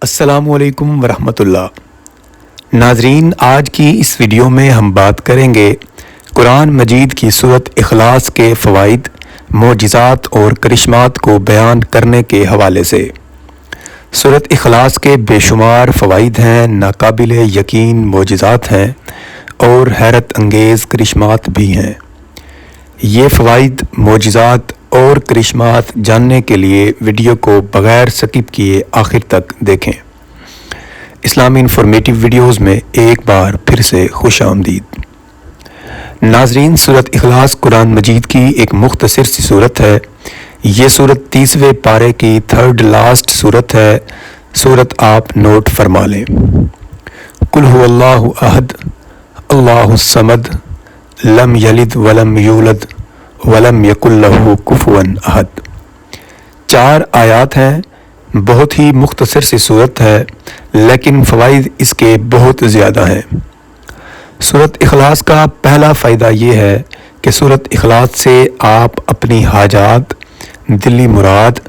السلام علیکم ورحمۃ اللہ۔ ناظرین، آج کی اس ویڈیو میں ہم بات کریں گے قرآن مجید کی سورت اخلاص کے فوائد، معجزات اور کرشمات کو بیان کرنے کے حوالے سے۔ سورت اخلاص کے بے شمار فوائد ہیں، ناقابل یقین معجزات ہیں اور حیرت انگیز کرشمات بھی ہیں۔ یہ فوائد، معجزات اور کرشمات جاننے کے لیے ویڈیو کو بغیر سکپ کیے آخر تک دیکھیں۔ اسلامی انفارمیٹیو ویڈیوز میں ایک بار پھر سے خوش آمدید۔ ناظرین، سورت اخلاص قرآن مجید کی ایک مختصر سی صورت ہے۔ یہ صورت 30ویں پارے کی تھرڈ لاسٹ صورت ہے۔ صورت آپ نوٹ فرما لیں۔ قل هو اللہ احد اللہ الصمد لم یلد ولم یولد ولم یکن لہ کفوا احد۔ 4 آیات ہیں، بہت ہی مختصر سی صورت ہے لیکن فوائد اس کے بہت زیادہ ہیں۔ سورت اخلاص کا پہلا فائدہ یہ ہے کہ سورت اخلاص سے آپ اپنی حاجات، دلی مراد،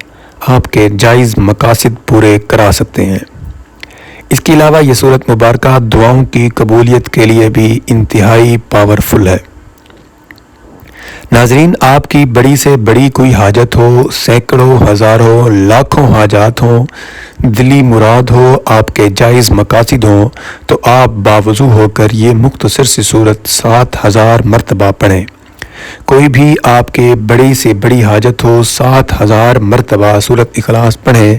آپ کے جائز مقاصد پورے کرا سکتے ہیں۔ اس کے علاوہ یہ سورت مبارکہ دعاؤں کی قبولیت کے لیے بھی انتہائی پاورفل ہے۔ ناظرین، آپ کی بڑی سے بڑی کوئی حاجت ہو، سینکڑوں، ہزاروں، لاکھوں حاجات ہوں، دلی مراد ہو، آپ کے جائز مقاصد ہوں، تو آپ باوضو ہو کر یہ مختصر سی صورت 7000 مرتبہ پڑھیں۔ کوئی بھی آپ کے بڑی سے بڑی حاجت ہو، 7000 مرتبہ سورت اخلاص پڑھیں۔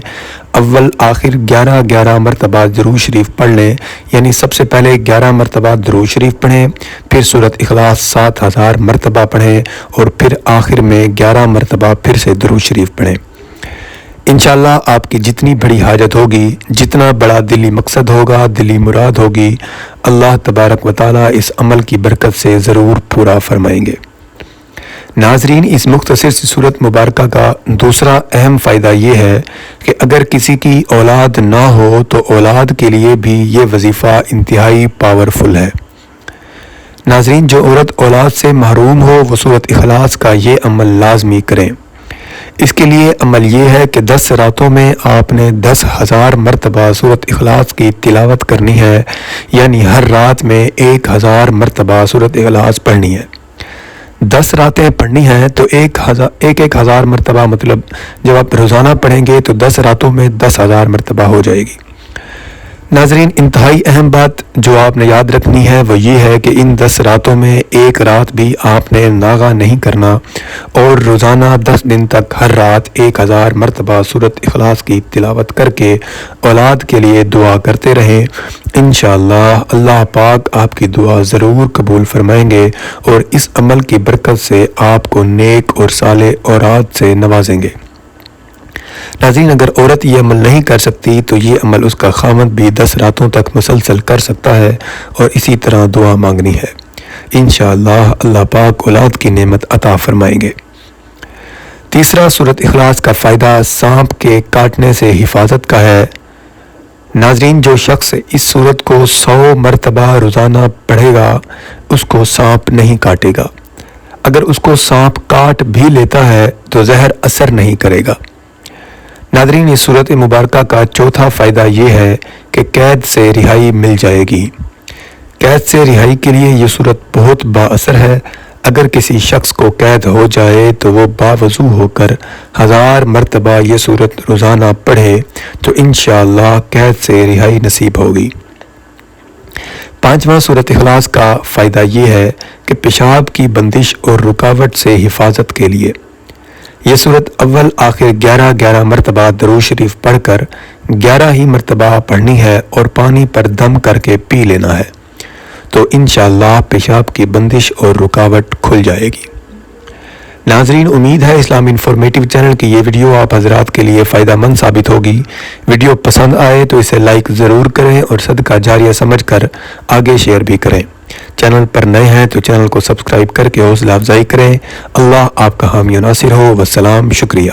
اول آخر 11 مرتبہ درود شریف پڑھ لیں، یعنی سب سے پہلے 11 مرتبہ درود شریف پڑھیں، پھر سورت اخلاص 7000 مرتبہ پڑھیں اور پھر آخر میں 11 مرتبہ پھر سے درود شریف پڑھیں۔ انشاءاللہ آپ کی جتنی بڑی حاجت ہوگی، جتنا بڑا دلی مقصد ہوگا، دلی مراد ہوگی، اللہ تبارک و تعالیٰ اس عمل کی برکت سے ضرور پورا فرمائیں گے۔ ناظرین، اس مختصر سی صورت مبارکہ کا دوسرا اہم فائدہ یہ ہے کہ اگر کسی کی اولاد نہ ہو تو اولاد کے لیے بھی یہ وظیفہ انتہائی پاورفل ہے۔ ناظرین، جو عورت اولاد سے محروم ہو وہ سورت اخلاص کا یہ عمل لازمی کریں۔ اس کے لیے عمل یہ ہے کہ 10 راتوں میں آپ نے 10,000 مرتبہ سورت اخلاص کی تلاوت کرنی ہے، یعنی ہر رات میں 1000 مرتبہ سورت اخلاص پڑھنی ہے۔ 10 راتیں پڑھنی ہیں تو 1000 مرتبہ، مطلب جب آپ روزانہ پڑھیں گے تو 10 راتوں میں 10,000 مرتبہ ہو جائے گی۔ ناظرین، انتہائی اہم بات جو آپ نے یاد رکھنی ہے وہ یہ ہے کہ ان 10 راتوں میں ایک رات بھی آپ نے ناغہ نہیں کرنا اور روزانہ 10 دن تک ہر رات 1000 مرتبہ سورت اخلاص کی تلاوت کر کے اولاد کے لیے دعا کرتے رہیں۔ انشاءاللہ اللہ پاک آپ کی دعا ضرور قبول فرمائیں گے اور اس عمل کی برکت سے آپ کو نیک اور صالح اولاد سے نوازیں گے۔ ناظرین، اگر عورت یہ عمل نہیں کر سکتی تو یہ عمل اس کا خاوند بھی 10 راتوں تک مسلسل کر سکتا ہے اور اسی طرح دعا مانگنی ہے۔ انشاءاللہ اللہ پاک اولاد کی نعمت عطا فرمائیں گے۔ تیسرا سورت اخلاص کا فائدہ سانپ کے کاٹنے سے حفاظت کا ہے۔ ناظرین، جو شخص اس سورت کو 100 مرتبہ روزانہ پڑھے گا اس کو سانپ نہیں کاٹے گا۔ اگر اس کو سانپ کاٹ بھی لیتا ہے تو زہر اثر نہیں کرے گا۔ ناظرین، اس صورت مبارکہ کا چوتھا فائدہ یہ ہے کہ قید سے رہائی مل جائے گی۔ قید سے رہائی کے لیے یہ صورت بہت با اثر ہے۔ اگر کسی شخص کو قید ہو جائے تو وہ باوضو ہو کر 1000 مرتبہ یہ صورت روزانہ پڑھے تو انشاءاللہ قید سے رہائی نصیب ہوگی۔ پانچواں سورت اخلاص کا فائدہ یہ ہے کہ پیشاب کی بندش اور رکاوٹ سے حفاظت کے لیے یہ صورت اول آخر 11 مرتبہ درود شریف پڑھ کر 11 ہی مرتبہ پڑھنی ہے اور پانی پر دم کر کے پی لینا ہے تو انشاءاللہ پیشاب کی بندش اور رکاوٹ کھل جائے گی۔ ناظرین، امید ہے اسلامی انفارمیٹیو چینل کی یہ ویڈیو آپ حضرات کے لیے فائدہ مند ثابت ہوگی۔ ویڈیو پسند آئے تو اسے لائک ضرور کریں اور صدقہ جاریہ سمجھ کر آگے شیئر بھی کریں۔ چینل پر نئے ہیں تو چینل کو سبسکرائب کر کے حوصلہ افزائی کریں۔ اللہ آپ کا حامی و ناصر ہو۔ والسلام، شکریہ۔